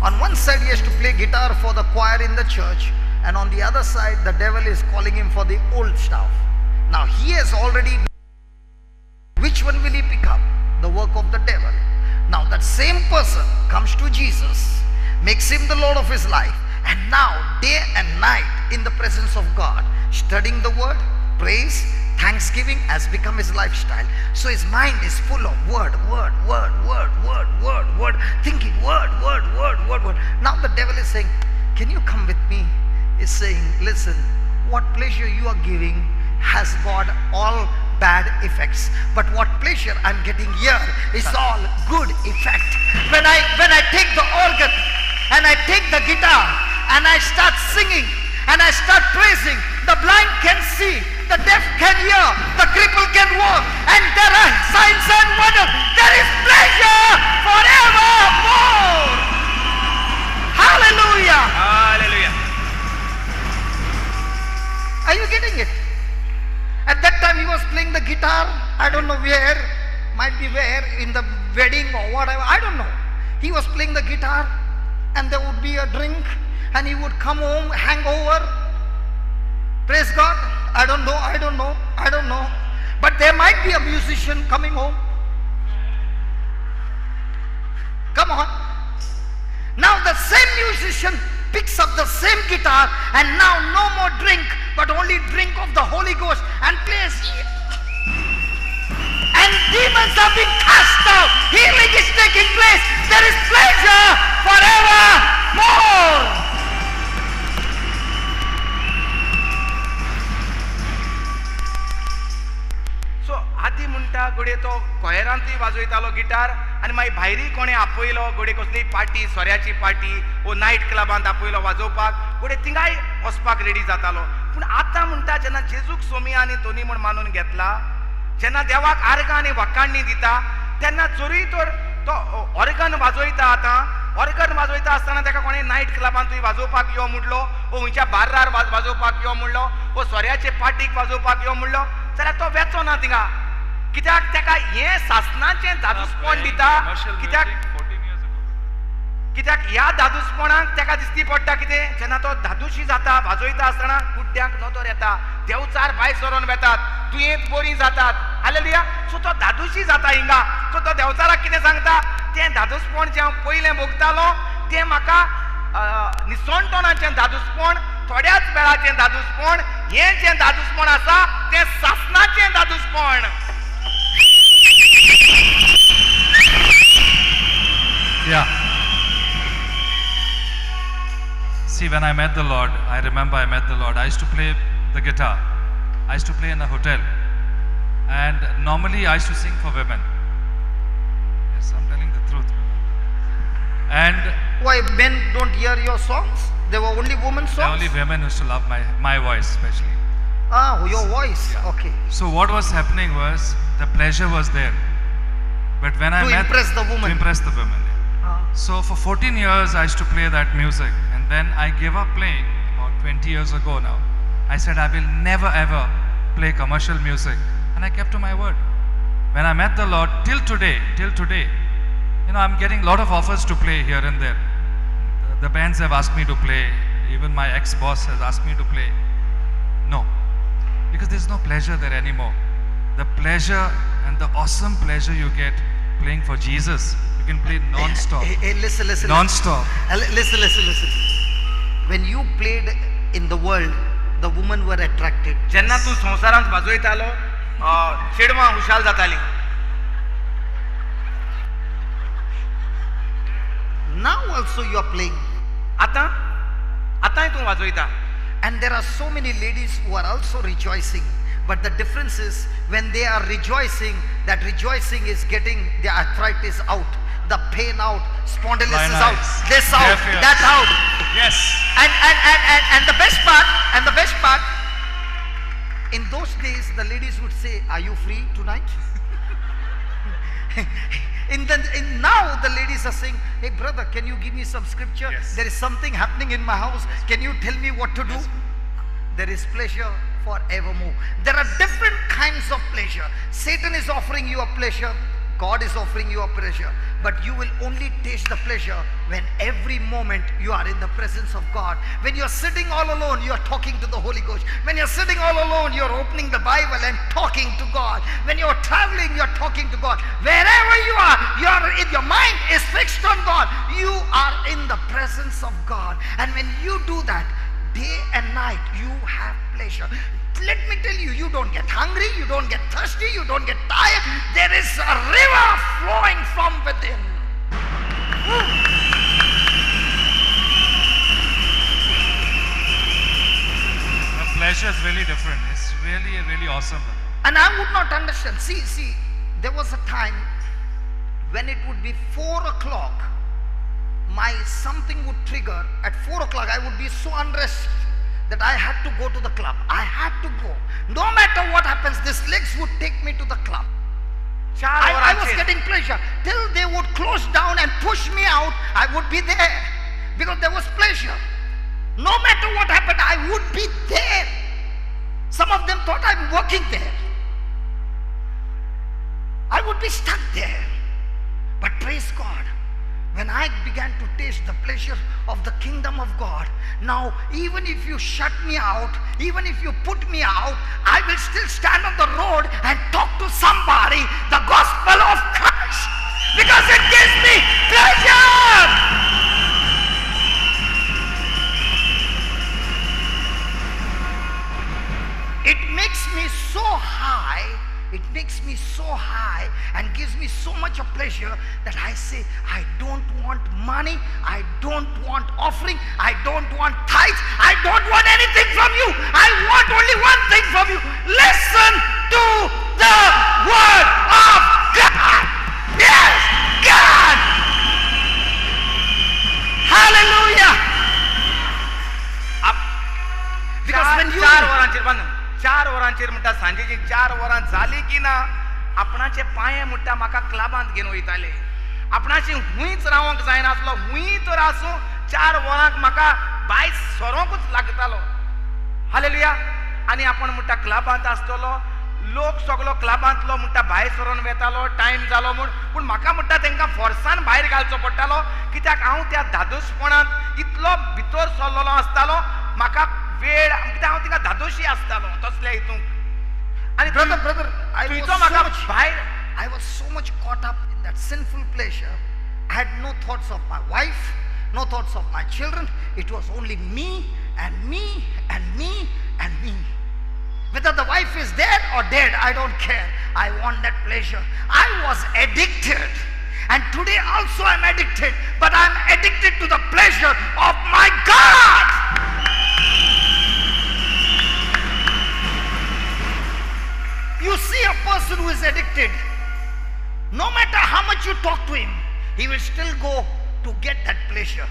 On one side he has to play guitar for the choir in the church, and on the other side the devil is calling him for the old stuff. Now he has already, which one will he pick up? The work of the devil. Now that same person comes to Jesus, makes him the Lord of his life, and now day and night in the presence of God, studying the word, praise, thanksgiving has become his lifestyle. So his mind is full of word, thinking word. Now the devil is saying, can you come with me? He's saying, listen, what pleasure you are giving has got all bad effects, but what pleasure I'm getting here is all good effect. When I take the organ and I take the guitar and I start singing and I start praising, the blind can see, the deaf can hear, the cripple can walk, and there are signs and wonders. There is pleasure forevermore. Hallelujah. Hallelujah. Are you getting it? At that time he was playing the guitar, I don't know where, might be where, in the wedding or whatever, I don't know. He was playing the guitar and there would be a drink and he would come home hangover. Praise God. I don't know. But there might be a musician coming home. Come on. Now the same musician picks up the same guitar and now no more drink, but only drink of the Holy Ghost and plays. And demons are being cast out. Healing is taking place. There is pleasure forevermore. सो आदी म्हणटा घोडे तो कोयरांतूय वाजयतालो guitar आनी मागीर भायरूय कोणें आपयलो घोडे कसली पार्टी सोऱ्याची पार्टी वो नायट क्लबांत आपयलो वाजोवपाक घोडे थिंगाय वचपाक रेडी जातालो पूण आतां म्हणटा जेन्ना जेजूक सोमी आनी तोनी म्हण मानून घेतला जेन्ना देवाक आर्गां आनी वखाणणी दिता तेन्ना चोरूय तर तो ऑर्गन वाजयता आतां ऑर्गन वाजयता आसतना ताका कोणें नायट क्लबांतूय वाजोवपाक यो म्हणलो वो खंयच्या बार्रार वाजोवपाक यो म्हणलो वो सोऱ्याचे पार्टीक वाजोवपाक यो म्हणलो जाल्यार तो वेचो ना थिंगा कित्याक ताका हें सासणाचें दादूसपण दिता कित्याक ह्या दादूसपणाक ताका दिसती पडटा कितें जेन्ना तो दादूशी जाता वाजयता आसतना कुड्ड्यांक नदर येता देवचार भायर सरोन वेतात दुयेंत बरीं जातात हालेलुया सो तो दादूशी जाता हिंगा सो तो देवचाराक कितें सांगता तें दादूसपण जें हांव पयलें भोगतालो तें म्हाका निसणटोणाचें दादूसपण थोड्याच वेळाचें दादूसपण हें जें दादूसपण आसा तें सासणाचें दादूसपण. Yeah. See, when I met the Lord, I remember I met the Lord. I used to play the guitar. I used to play in a hotel. And normally I used to sing for women. Yes, I'm telling the truth. And why men don't hear your songs? They were only women's songs? Only women used to love my voice especially. Ah, your voice. Yeah. Okay. So what was happening was, the pleasure was there. But when I met... To impress the woman. To impress the women. So for 14 years I used to play that music, and then I gave up playing about 20 years ago now. I said I will never ever play commercial music, and I kept to my word. When I met the Lord, till today, you know, I'm getting a lot of offers to play here and there. The bands have asked me to play, even my ex-boss has asked me to play. No, because there's no pleasure there anymore. The pleasure and the awesome pleasure you get playing for Jesus, you can play non-stop. Hey, listen. Non-stop. Listen. When you played in the world, the women were attracted. जेन्ना तू संवसारांत वाजयतालो चेडवां हुशाल जातालीं. Now also you are playing. आतांय तू वाजयता. And there are so many ladies who are also rejoicing. But the difference is, when they are rejoicing, that rejoicing is getting the arthritis out, the pain out, spondylosis out, this out, that out. Yes. And the best part, in those days the ladies would say, "Are you free tonight?" Now the ladies are saying, "Hey brother, can you give me some scripture? Yes. There is something happening in my house. Can you tell me what to do?" There is pleasure forevermore. There are different kinds of pleasure. Satan is offering you a pleasure. God is offering you a pleasure, but you will only taste the pleasure when every moment you are in the presence of God. When you're sitting all alone, you're talking to the Holy Ghost. When you're sitting all alone, you're opening the Bible and talking to God. When you're traveling, you're talking to God. Wherever you are, your mind is fixed on God. You are in the presence of God. And when you do that, day and night, you have pleasure. Let me tell you, you don't get hungry, you don't get thirsty, you don't get tired. There is a river flowing from within. The pleasure is really different. It's really, really awesome. And I would not understand. See, there was a time when it would be 4 o'clock, something would trigger. At 4 o'clock, I would be so unrest that I had to go to the club. I had to go. No matter what happens, these legs would take me to the club. I was getting pleasure. Till they would close down and push me out, I would be there. Because there was pleasure. No matter what happened, I would be there. Some of them thought I'm working there. I would be stuck there. But praise God, when I began to taste the pleasure of the kingdom of God, now even if you shut me out, even if you put me out, I will still stand on the road and talk to somebody the gospel of Christ, because it gives me pleasure. It makes me so high. It makes me so high and gives me so much of pleasure that I say, I don't want money, I don't want offering, I don't want tithes, I don't want anything from you. I want only one thing from you. Listen to the word of God. Yes, God. Hallelujah. Because when you 4 वरांचेर म्हणटा सांजेची 4 वरां जाली की ना आपणाचे पांये म्हणटा म्हाका क्लबांत घेवन वयताले. आपणाची हुंयच रावंक जायनासलो. हुंय तर आसूं 4 वरांक म्हाका भायर सरोंकूच लागतालो. हालेलुया. आनी आपण म्हणटा क्लबांत आसतलो, लोक सगळो क्लबांतलो म्हणटा भायर सरोन वेतालो, टायम जालो म्हूण. पूण म्हाका म्हणटा तांकां फोर्सान भायर घालचो पडटालो, कित्याक हांव त्या धादोसपणांत इतलो भितर सरलेलो आसतालो. म्हाका वेळ कित्याक हांव तिका धादोशी आसतालो तसल्या हितूंक. आनी brother, तुजो म्हाका भायर I was so much caught up in that sinful pleasure. I had no thoughts of my wife, no thoughts of my children. It was only me and me and me and me. Whether the wife is dead or dead, I don't care. I want that pleasure. I was addicted. And today also I'm addicted. But I'm addicted to the pleasure of my God. You see a person who is addicted, no matter how much you talk to him, he will still go to get that pleasure.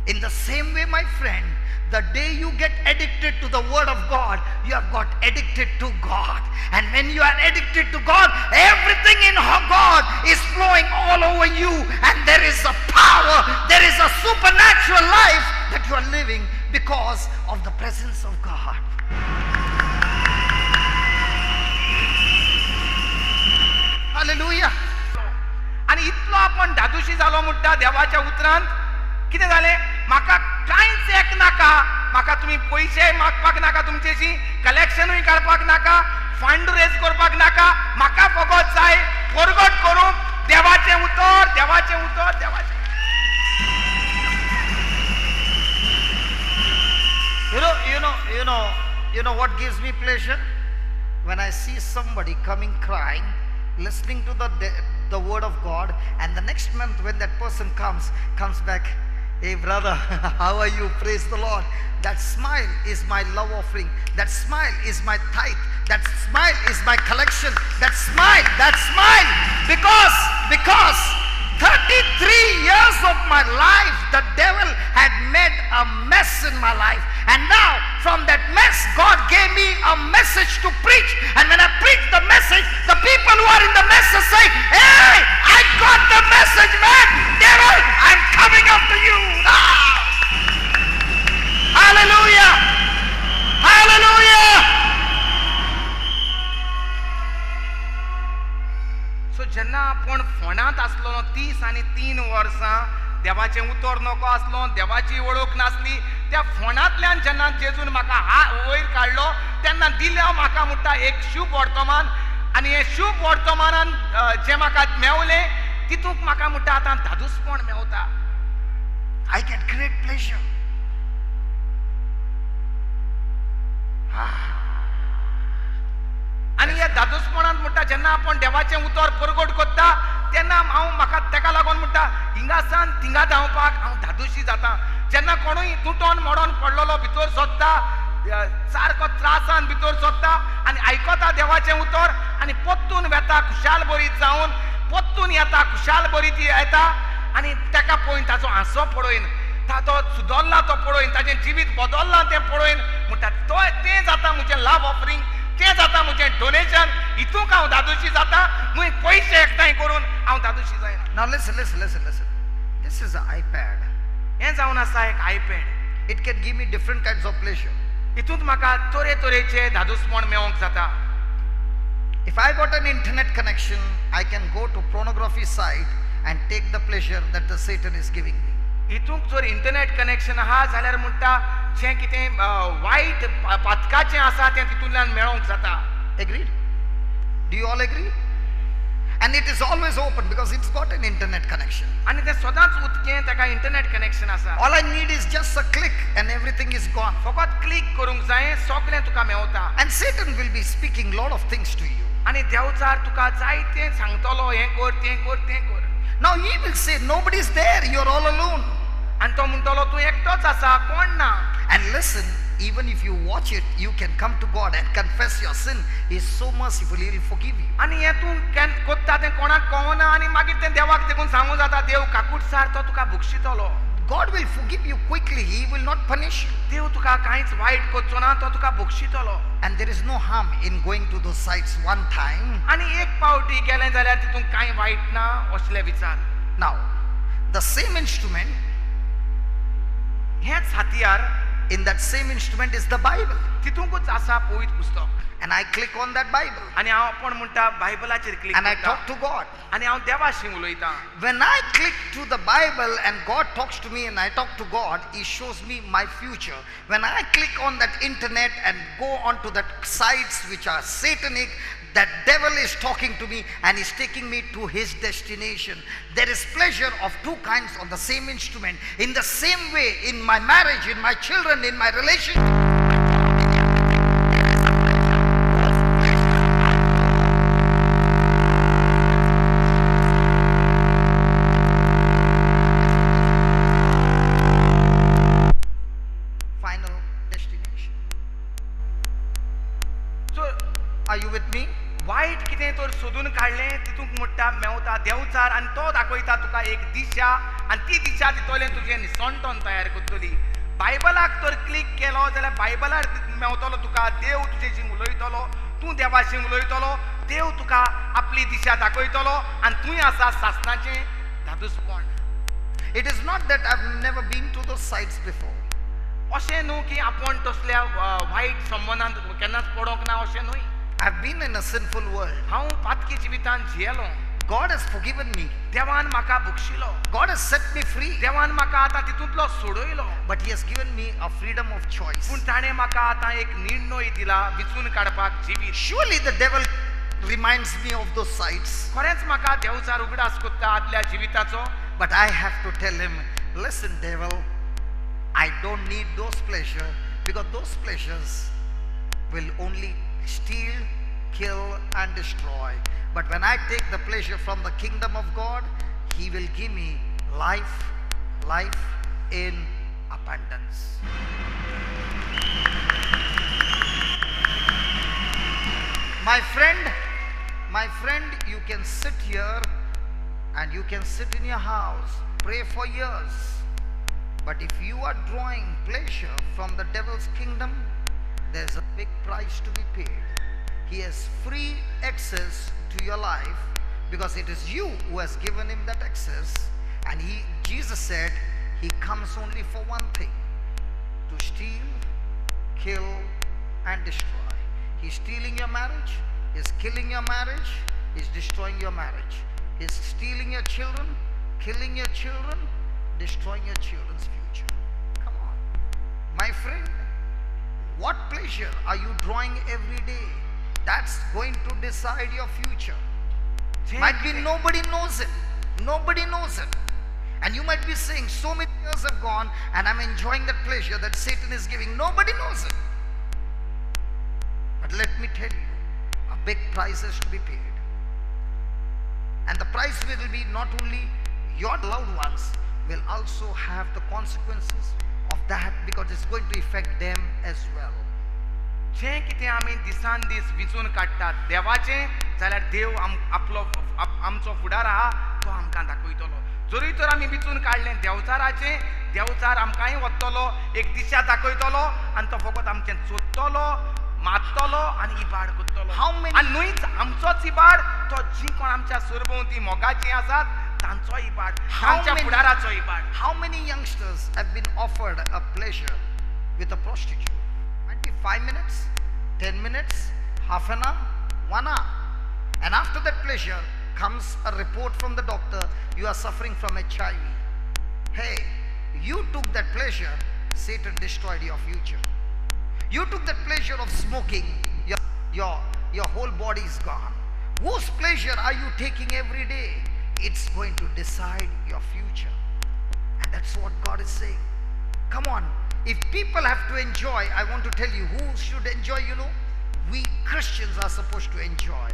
In the same way, my friend, the day you get addicted to the word of God, you have got addicted to God. And when you are addicted to God, everything in God is flowing all over you. And there is a power, there is a supernatural life that you are living because of the presence of God. Hallelujah. आणि इतलो आपण धादोशी जालो म्हणटा देवाच्या उतरांत कितें जालें म्हाका कांयच एक नाका म्हाका तुमी पयशे मागपाक नाका तुमचेशी कलेक्शनूय काडपाक नाका फंड रेज करपाक नाका म्हाका फकत जाय फॉरगॉट करूंक देवाचें उतर देवाचें उतर देवाचें You know what gives me pleasure? When I see somebody coming crying, listening to the word of God, and the next month when that person comes back, hey brother, how are you? Praise the Lord. That smile is my love offering. That smile is my tithe. That smile is my collection. That smile. Because 33 years of my life, the devil had made a mess in my life. And now, from that mess, God gave me a message to preach. And when I preach the message, the people who are in the mess are saying, hey, I got the message, man. Devil, I'm coming after you. Ah! Hallelujah. Hallelujah. So, जेन्ना आपूण फोंडांत आसलो 30 आनी 3 वर्सां देवाचें उतर नको आसलो देवाची वळख नासली त्या फोंडांतल्यान जेन्ना जेजून म्हाका वयर काडलो तेन्ना दिल्या म्हाका म्हणटा एक शुभ वर्तमान आनी हे शुभ वर्तमानान जें म्हाका मेवलें तितूंत म्हाका म्हणटा आतां धादोसपण Mewat. I get great pleasure. आनी ह्या धादोसपणांत म्हणटा जेन्ना आपूण देवाचें उतर परगट करता तेन्ना हांव म्हाका तेका लागून म्हणटा हिंगासान थिंगा धांवपाक हांव धादोशी जाता. जेन्ना कोणूय तुटोन मोडोन पडलेलो भितर सोदता सारको त्रासान भितर सोदता आनी आयकता देवाचें उतर आनी पोत्तून वेता खुशाल बरीत जावन पोत्तून येता खुशाल बरीत येता आनी तेका पळोवन ताचो हांसो पळोवन ताचो सुदरला तो पळोवन ताचें जिवीत बदल्लां तें पळोवन म्हणटा तो तें जाता म्हजें लाभ ऑफरींग तें जाता म्हजें डोनेशन हितूंक हांव धादोशी जाता म्हूण पयशे एकठांय करून हांव धादोशी जायना. Now listen. This is an iPad. हें जावन आसा एक iPad. It can give me different kinds of pleasure. हितूंत म्हाका तरेतरेचे धादोसपण मेळोंक जाता. If I got an internet connection, I can go to pornography site and take the pleasure that the Satan is giving me. हितूंक जर internet connection आहा जाल्यार म्हणटा जें कितें वायट पातकाचें आसा तें तितूंतल्यान मेळोंक जाता. Agreed? Do you all agree? And it is always open because it's got an internet connection. आनी तें सदांच उदकें ताका इंटरनेट कनेक्शन आसा. All I need is just a click and everything is gone. फकत क्लिक करूंक जाय सगळें तुका Mewat. And Satan will be speaking lot of things to you. आनी देवचार तुका जायतें सांगतलो हें कर तें कर तें कर. Now he will say, nobody is there, you are all alone. आनी तो म्हणटलो तूं एकटोच आसा कोण ना. And listen, even if you watch it, you can come to God and confess your sin. He is so merciful, he will forgive you. आनी हें तूं कोत्ता तें कोणाक कळना आनी मागीर तें देवाक देखून सांगूं जाता देव काकूटसार तो तुका बक्षितलो. God will forgive you quickly, he will not punish you. देव तुका कांयच वायट करचो ना तो तुका बक्षितलो. And there is no harm in going to those sites one time. आनी एक पावटी गेलें जाल्यार तितूंत कांय वायट ना असले विचार. Now, the same instrument, हेंच हातियार in that same instrument is the Bible. तितूंकूच आसा पवित्र पुस्तक. And I click on that Bible आनी हांव आपण म्हणटा बायबलाचेर क्लिक and I करता talk to God. आनी हांव देवाशी उलयतां. When I click to the Bible and God talks to me and I talk to God, he shows me my future. When I click on that internet and go on to that sites which are satanic, that devil is talking to me and is taking me to his destination. There is pleasure of two kinds on the same instrument. In the same way, in my marriage, in my children, in my relationship, final destination. So Are you with me? वायट कितें तर सोदून काडलें तितूंक म्हणटा मेवता देवचार आनी तो दाखयता तुका एक दिशा आनी ती दिशा दितोलें तुजें निसंतोन तयार करतली. बायबलाक तर क्लिक केलो जाल्यार बायबलार मेवतलो तुका देव तुजेशी उलयतलो तूं देवाशी उलयतलो देव तुका आपली दिशा दाखयतलो आनी तुंय आसा सासणाचें धादोसपण. It is not that I've never been to those sites before. अशें न्हू की आपूण तसल्या वायट संबंधांत केन्नाच पडोंक ना अशें न्हूय. I've been in a sinful world. हांव पातकी जिवितांत जियेलो. God has forgiven me. देवान म्हाका बक्षिलो. God has set me free. देवान म्हाका आतां तितूंतलो सोडयलो. But he has given me a freedom of choice. पूण ताणें म्हाका आतां एक निर्णय दिला विचून काडपाक जिवीत. Surely the devil reminds me of those sites. खरेंच म्हाका देवचार उगडास कोत्ता आदल्या जिविताचो. But I have to tell him, listen devil, I don't need those pleasures because those pleasures will only steal, kill and destroy. But when I take the pleasure from the kingdom of God, he will give me life in abundance. My friend, you can sit here and you can sit in your house, pray for years. But if you are drawing pleasure from the devil's kingdom, there's a big price to be paid. He has free access to your life because it is you who has given him that access. And Jesus said he comes only for one thing, to steal, kill and destroy. He's stealing your marriage, he's killing your marriage, he's destroying your marriage. He's stealing your children, killing your children, destroying your children's future. Come on. My friend, what pleasure are you drawing every day? That's going to decide your future. Might be nobody knows it. Nobody knows it. And you might be saying, so many years have gone and I'm enjoying that pleasure that Satan is giving. Nobody knows it. But let me tell you, a big price is to be paid. And the price will be not only your loved ones, will also have the consequences of that, because it's going to affect them as well. जे कितें आमी दिसान दीस विचून काडटात देवाचें, जाल्यार देव आमचो फुडार आहा तो आमकां दाखयतलो. जरी तर आमी विचून काडलें देंवचाराचें, देंवचार आमकांय वतलो, एक दिशा दाखयतलो आनी तो फकत आमचें सोदतलो, मारतलो आनी इबाड करतलो. आनी न्हूच आमचोच इबाड, तो जी कोण आमच्या सरभोंवती मोगाचीं आसात तांचो इबाड, आमच्या फुडाराचो इबाड. How many youngsters have been offered a pleasure with a prostitute? Might be 5 minutes, 10 minutes, half an hour, 1 hour. And after that pleasure comes a report from the doctor, you are suffering from HIV. Hey, you took that pleasure, Satan destroyed your future. You took that pleasure of smoking, your whole body is gone. Whose pleasure are you taking every day? It's going to decide your future. And that's what God is saying. Come on, if people have to enjoy, I want to tell you who should enjoy, you know. We Christians are supposed to enjoy.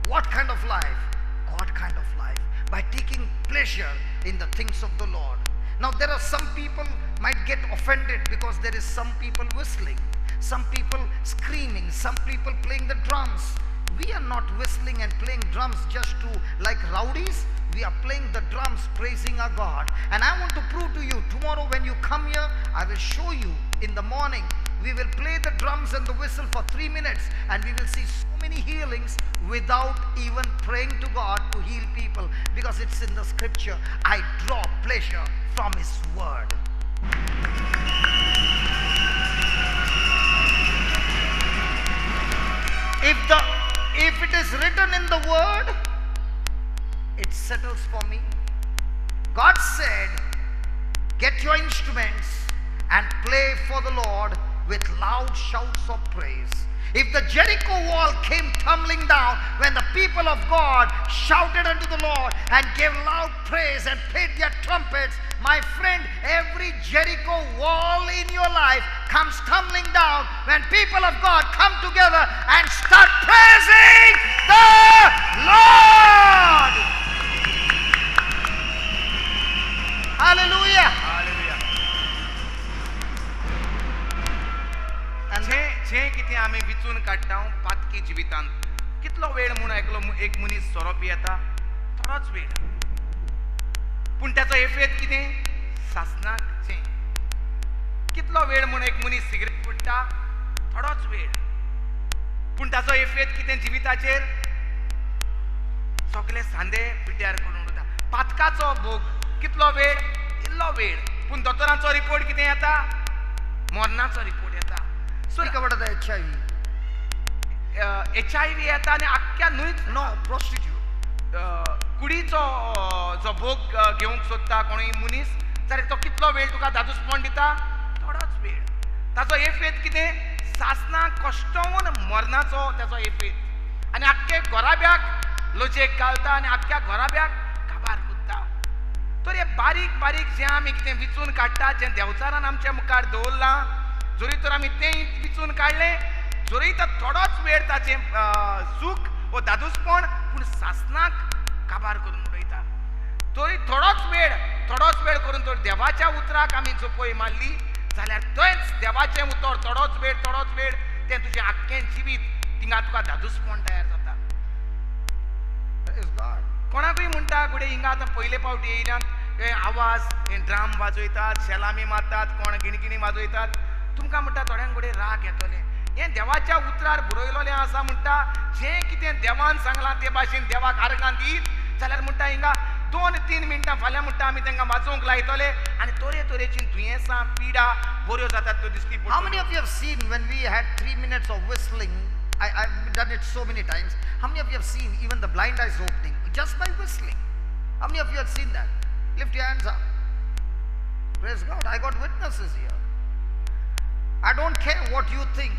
What kind of life? God kind of life, by taking pleasure in the things of the Lord. Now there are some people might get offended because there is some people whistling, some people screaming, some people playing the drums. We are not whistling and playing drums just to like rowdies. We are playing the drums, praising our God. And I want to prove to you, tomorrow when you come here, I will show you in the morning. We will play the drums and the whistle for 3 minutes, and we will see so many healings without even praying to God to heal people, because it's in the scripture. I draw pleasure from His word. If it is written in the word, it settles for me. God said, get your instruments and play for the Lord with loud shouts of praise. If the Jericho wall came tumbling down when the people of God shouted unto the Lord and gave loud praise and played their trumpets, my friend, every Jericho wall in your life comes tumbling down when people of God come together and start praising the Lord. Hallelujah. जे कितें आमी विचून काडटा पातकी जिवितांत, कितलो वेळ म्हूण एकलो एक मनीस सोरोप येता, थोडोच वेळ. पूण त्याचो एफेत कितें? सासणाकचें. कितलो वेळ म्हूण एक मनीस सिगरेट ओडटा, थोडोच वेळ. पूण ताचो एफेत कितें जिविताचेर? सगळे सांदे पिड्ड्यार करून उडटा. पातकाचो भोग कितलो वेळ? इल्लो वेळ. पूण दोतोरांचो रिपोर्ट कितें येता? मरणाचो रिपोर्ट येता. Speak about the HIV. HIV येता आनी आख्ख्या न्हूच No, prostitute. कुडीचो जो भोग घेवंक सोदता कोणूय मनीस, जाल्यार तो कितलो वेळ तुका धादूसपण दिता? थोडोच वेळ. ताचो एफेत कितें? सासणाक कश्टवून मरणाचो ताचो एफेत. आनी आख्खे घोराब्याक लोचयेक घालता आनी आख्ख्या घोराब्याक काबार करता. तर हे बारीक बारीक जें आमी कितें विचून काडटा, जें देंवचारान आमच्या मुखार दवरलां, जरी तर आमी तें विचून काडलें, जरी तर थोडोच वेळ ताचें सूख वो दादूसपण, पूण सासणाक काबार करून उडयता. तरी थोडोच वेळ करून तर देवाच्या उतराक आमी जपय मारली जाल्यार तेंच देवाचें उतर थोडोच वेळ तें तुजें आख्खें जिवीत थिंगा तुका दादूसपण तयार जाता. कोणाकूय म्हणटा घोडे हिंगा आतां पयले फावटी येयल्यात, हे आवाज, हे ड्राम वाजयतात, शेलामी मारतात, कोण गिणगिणी वाजयतात, तुमकां म्हणटा थोड्यांक घोडे राग येतले. हें देवाच्या उतरार बरयलोलें आसा म्हणटा, जें कितें देवान सांगलां ते भाशेन देवाक आर्गां दीत जाल्यार म्हणटा हिंगा 2-3 मिनटां फाल्यां म्हणटा आमी तांकां वाजोवंक लायतले आनी तरेतरेचीं दुयेंसां पिडा बऱ्यो जातात त्यो दिसली पडटल्यो. How many of you have seen when we had 3 minutes of whistling? I've done it so many times. How many of you have seen even the blind eyes opening just by whistling? How many of you have seen that? Lift your hands up. Praise God. I got witnesses here. I don't care what you think.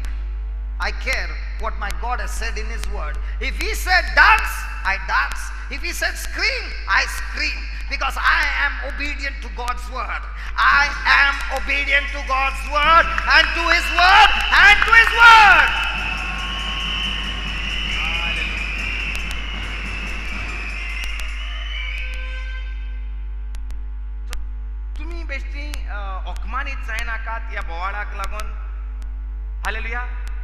I care what my God has said in His word. If He said dance, I dance. If He said scream, I scream. Because I am obedient to God's word. I am obedient to God's word and to His word and to His word. तुम्ही बेश्टी अकमानीत जायनाकात ह्या बोवाळाक लागून. Hallelujah.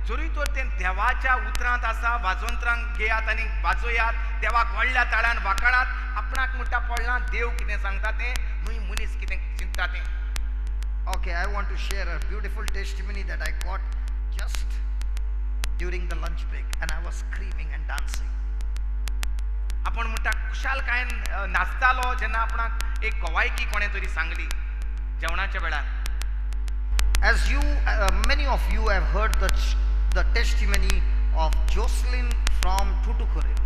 जरी तर ते देवाच्या उतरांत आसा, वाजोंत्रांक घेयात आनी वाजोयात, देवाक व्हडल्या ताळ्यान वाकाळात. आपणाक म्हणटा पडला देव कितें सांगता तें, न्हय मनीस कितें चिंतता तें. Okay, I want to share a beautiful testimony that I got just during the lunch break, and I was screaming and dancing. आपण म्हणटा कुशालकायेन नाचतालो जेन्ना आपणाक एक गवायकी कोणें तरी सांगली जेवणाच्या वेळार. As you, many of you have heard the testimony of Jocelyn from Tuticorin.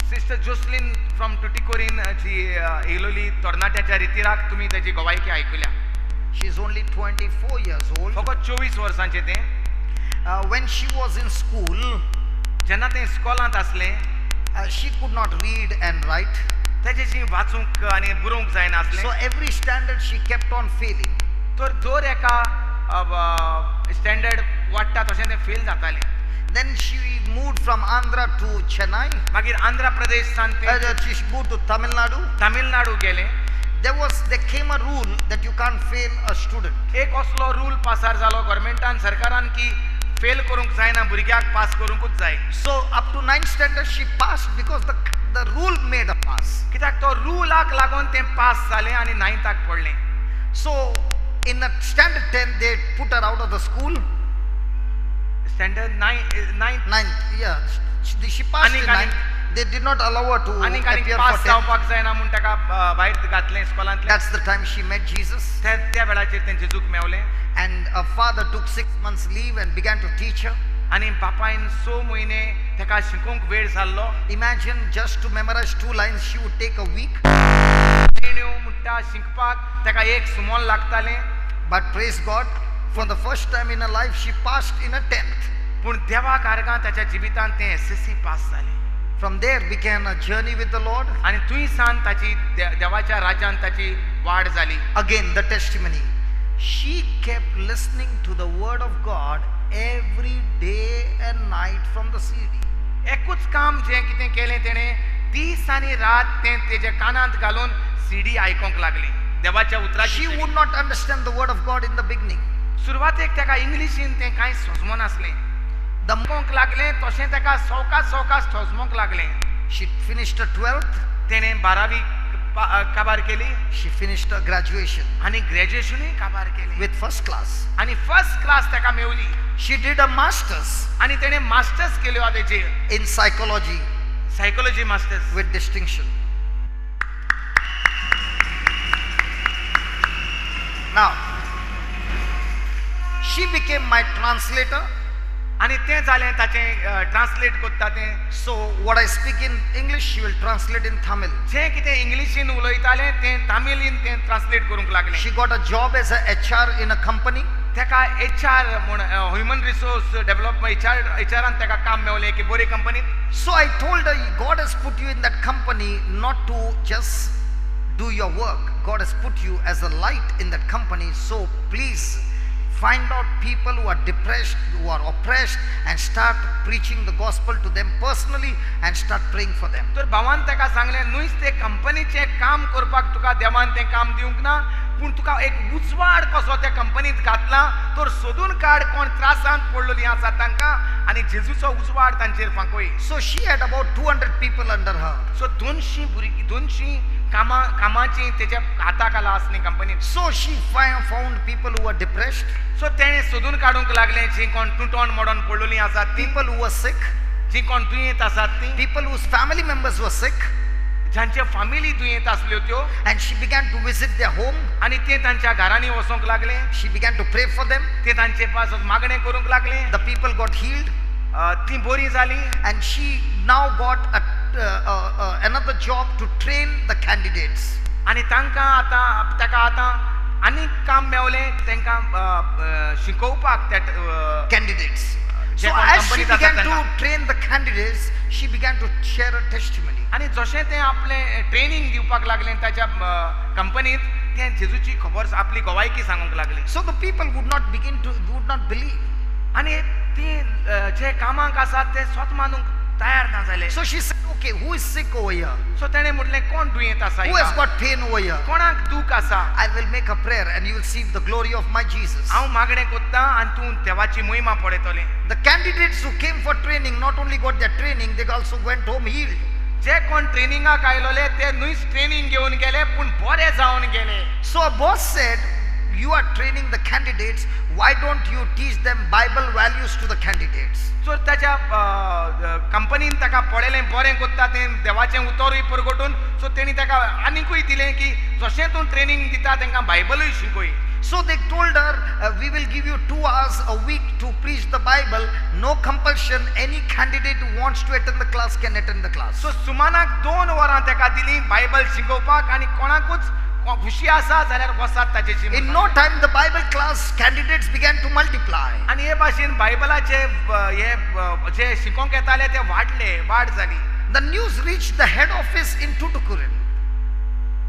Sister Jocelyn from Tuticorin जी येयलोली तरणाट्याच्या रितीराक तुमी ताची गवायकी आयकल्या. She is only 24 years old. फकत 24 वर्सांचे ते. When she was in school, जेन्ना ते इस्कॉलांत आसले she could not read and write. तेजेशी वाचूंक आनी बरोवंक जायनासलें. So every standard she kept on failing. तर दर एका स्टँडर्ड वाडटा तशें तें फेल जातालें. Then she moved from Andhra to Chennai. मागीर आंध्र प्रदेशांत ते She moved to Tamil Nadu. Tamil Nadu गेले. There came a rule that you can't fail a student. एक असलो रूल पासार जालो गव्हर्मेंटान सरकारान की फेल करूंक जायना, भुरग्याक पास करूंकूच जाय. So up to 9th standard she passed because the rule made her pass. कित्याक तो रूलाक लागून तें पास जालें आनी 9th पडलें. So in the standard 10 they put her out of the school. Standard 9th Yeah, she passed in 9th. They did not allow her to आनी appear pass for 10th. जावपाक जायना म्हूण ताका भायर घातलें इस्कॉलांतलें. That's the time she met Jesus. त्या वेळाचेर तें जेजूक मेवलें. And her father took 6 months leave and began to teach her. आनी बापायन 6 म्हयने ताका शिकोवंक वेळ जाल्लो. Imagine just to memorize 2 lines she would take a week. म्हणटा शिकपाक ताका एक सुमोल लागतालें. But praise God, for the first time in her life she passed in a 10th. पूण देवा कारगां ताच्या जिवितांत तें SSC पास जालें. From there began a journey with the Lord. आनी थंयसान ताची देवाच्या राज्यांत ताची वाड जाली. Again the testimony. She kept listening to the word of God every day and night from the CD. एकूच काम जें कितें केलें तेणें दीस आनी रात तें तेजे कानांत घालून CD आयकोंक लागली देवाच्या उतराची. She would not understand the word of God in the beginning. सुरवातेक ताका इंग्लिशीन तें कांय समजूं नासलें. दमकोंक लागलें तशें ताका सवकास थोजमोंक लागलें. She finished her 12th. तेणें 12वी काबार केली. She finished her graduation आनी ग्रॅज्युएशनूय काबार केलें with first class. आनी फर्स्ट क्लास ताका मेवली. She did a master's आनी तेणें मास्टर्स केल्यो आ तेजेर in psychology psychology masters with distinction. Now, she became my translator. आनी तें जालें ताचें ट्रान्सलेट कोत्ता तें. So what I speak in English, she will translate in Tamil. जें कितें इंग्लिशीन उलयतालें तें तामिलीन तें ट्रान्सलेट करूंक लागलें. She got a job as a HR in a company. ताका HR म्हूण ह्युमन रिसोर्स डेव्हलपमेंट HRान ताका काम मेवलें की बरे कंपनीत. So I told her, God has put you in that company not to just do your work. God has put you as a light in that company. So please find out people who are depressed, who are oppressed, and start preaching the gospel to them personally and start praying for them. तर भावान ताका सांगलें न्हूच ते कंपनीचें काम करपाक तुका देवान तें काम दिवंक ना, पूण तुका एक उजवाड कसो त्या कंपनीत घातला तर सोदून काड कोण त्रासांत पडलेलीं आसा तांकां आनी जेजूचो उजवाड तांचेर फांकय. So she had about 200 people under her. सो 200 भुरगीं 200 कामाची तेच्या हाताक आला आसली कंपनीत. So she found people who were depressed, सो तेणें सोदून काडूंक लागलें जीं कोण तुटोन मोडोन पडलेलीं आसात तीं, people who were sick, जीं कोण दुयेंत आसात तीं, people whose family members were sick, जांचे फामिली दुयेंत आसल्यो त्यो, and she began to visit their home. आनी ते तांच्या घरांनी वचोंक लागलें. She began to pray for them. ते तांचे पास मागणें करूंक लागलें. The people got healed, तीं बरीं जालीं. and she now got a another job to train the candidates. आणि ताका आतां आनीक काम मेवलें तांकां शिकोवपाक त्या Candidates. जे So कोण as she कंपनीत आसात began to तांकां. train the candidates, she began to share a testimony. आणि जशें तें आपलें ट्रेनिंग दिवपाक लागलें ताच्या कंपनींत तें जेजूची खबर आपली गोवायकी सांगूंक लागलें. So the people would not believe. आणि ती जे कामाक आसात ते स्वत मानूंक तयार ना जाले. So she said, okay, who is sick over here? सो ताणें म्हटलें कोण दुयेंत आसा Who has हिंगा? got pain over here? कोणाक दूख आसा? I will make a prayer and you will see the glory of my Jesus. हांव मागणें कोत्तां आनी तूं देवाची महिमा पळयतलें. The candidates who came for training not only got their training, they also went home healed. जे कोण ट्रेनिंगाक आयलोले ते नुयच ट्रेनिंग घेवन गेले पूण बरे जावन गेले. So a boss said, you are training the candidates, why don't you teach them Bible values to the candidates? सो ताच्या कंपनीन ताका पळयलें बरें कोत्ता तें देवाचें उतरूय परगटून सो तेणी ताका आनिकूय दिलें की जशें तूं ट्रेनिंग दिता तांकां बायबलूय शिकय. So they told her, we will give you 2 hours a week to preach the Bible, no compulsion, any candidate who wants to attend the class can attend the class. सो सुमाराक 2 वरां ताका दिलीं बायबल शिकोवपाक आनी कोणाकूच खुशी आसा जाल्यार वसात ताचेशी. In no time the Bible class candidates began to multiply. आनी हे भाशेन बायबलाचे हे जे शिकोवंक येताले ते वाड जाली. The news reached the head office in Tuticorin.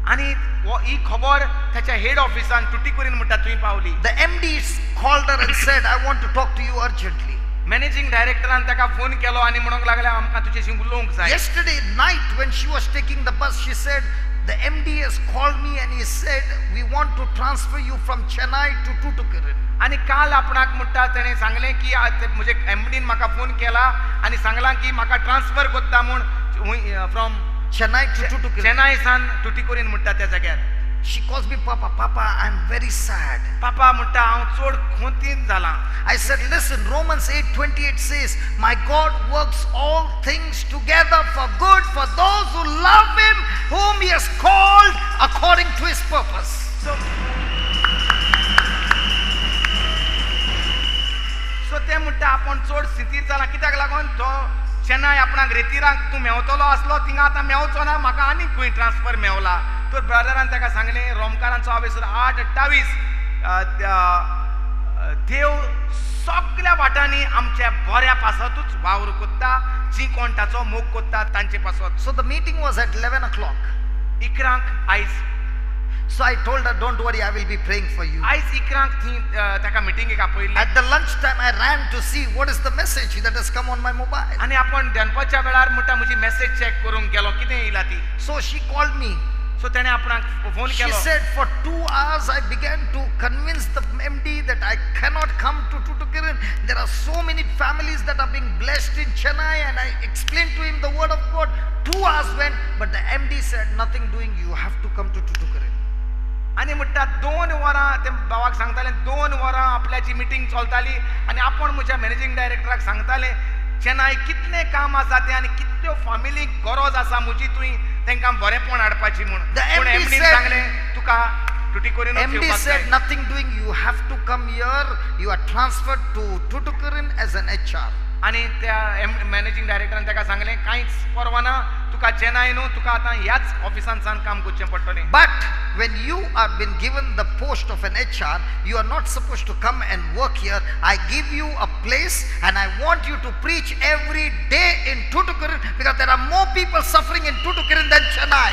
आनी ही खबर ताच्या हेड ऑफिसान टुटिकोरीन म्हणटा थंय पावली. The MD called her and said, I want to talk to you urgently. Managing डायरेक्टरान ताका फोन केलो आनी म्हणूंक लागले आमकां तुजेशी उलोवंक जाय. Yesterday night when she was taking the bus, she said, the MD has called me and he said, we want to transfer you from Chennai to Tuticorin. आनी काल आपणाक म्हणटा तेणें सांगलें की म्हजे एमडीन म्हाका फोन केला आनी सांगलां की म्हाका ट्रान्सफर कोत्ता म्हूण from Chennai to Tuticorin. Chennai सान टुटिकोरीन म्हणटा त्या जाग्यार. She calls me, Papa, I'm very sad. पापा म्हणटा हांव चड खोंतीन जालां. I said, listen, Romans 8:28 says, my God works all things together for good for those who love him, whom he has called according to his purpose. सो ते म्हणटा आपण चड स्थितीर जाला कित्याक लागून तो चेन्नई आपणाक रेतीराक तूं मेवतलो आसलो थिंगा आतां मेवचो ना म्हाका आनी खंय ट्रान्सफर मेवला. तर ब्रदरान ताका सांगलें रोमकारांचो हांवेसर 8:28 देव सगळ्या वाटांनी आमच्या बऱ्या पासतूच वावर कोत्ता जी कोण ताचो मोग कोत्ता तांचे पासत. So the meeting was at 11 o'clock. 11 आयज. So I told her, don't worry, I will be praying for you. आयज 11 थंय ताका मिटिंगेक आपयल्लें. At the lunchtime, I ran to see what is the message that has come on my mobile. आनी आपण दनपारच्या वेळार म्हणटा म्हजी मेसेज चॅक करूंक गेलो कितें येयला ती. So she called me. सो तेणें आपणाक phone She Kelo. said, for 2 hours, I began to convince the MD that I cannot come to Tuticorin. There are so many families that are being blessed in Chennai, and I explained to him the word of God. 2 hours went, but the MD said, nothing doing, you have to come to Tuticorin. आनी म्हणटा 2 वरां ते भावाक सांगताले 2 वरां आपल्याची meeting चलताली आनी आपण म्हज्या मॅनेजिंग डायरेक्टराक सांगताले चेन्नई कितलें काम आसा तें आनी कितल्यो फॅमिलीक गरज आसा म्हजी तुवें तांकां बरेपण हाडपाची म्हूण. The पूण MD एमडीन said- सांगलें तुका टुटिकोरीनूच MD येवपाक said, जाय. nothing doing, you have to come here. You are transferred to Tuticorin as an HR. आनी त्या मॅनेजिंग डायरेक्टरान ताका सांगलें कांयच परवा ना तुका चेन्नई न्हू तुका आतां ह्याच ऑफिसान सावन काम करचें पडटलें. But when you are been given the post of an HR, you are not supposed to come and work here. I give you a place and I want you to preach every day in Tuticorin because there are more people suffering in Tuticorin than Chennai.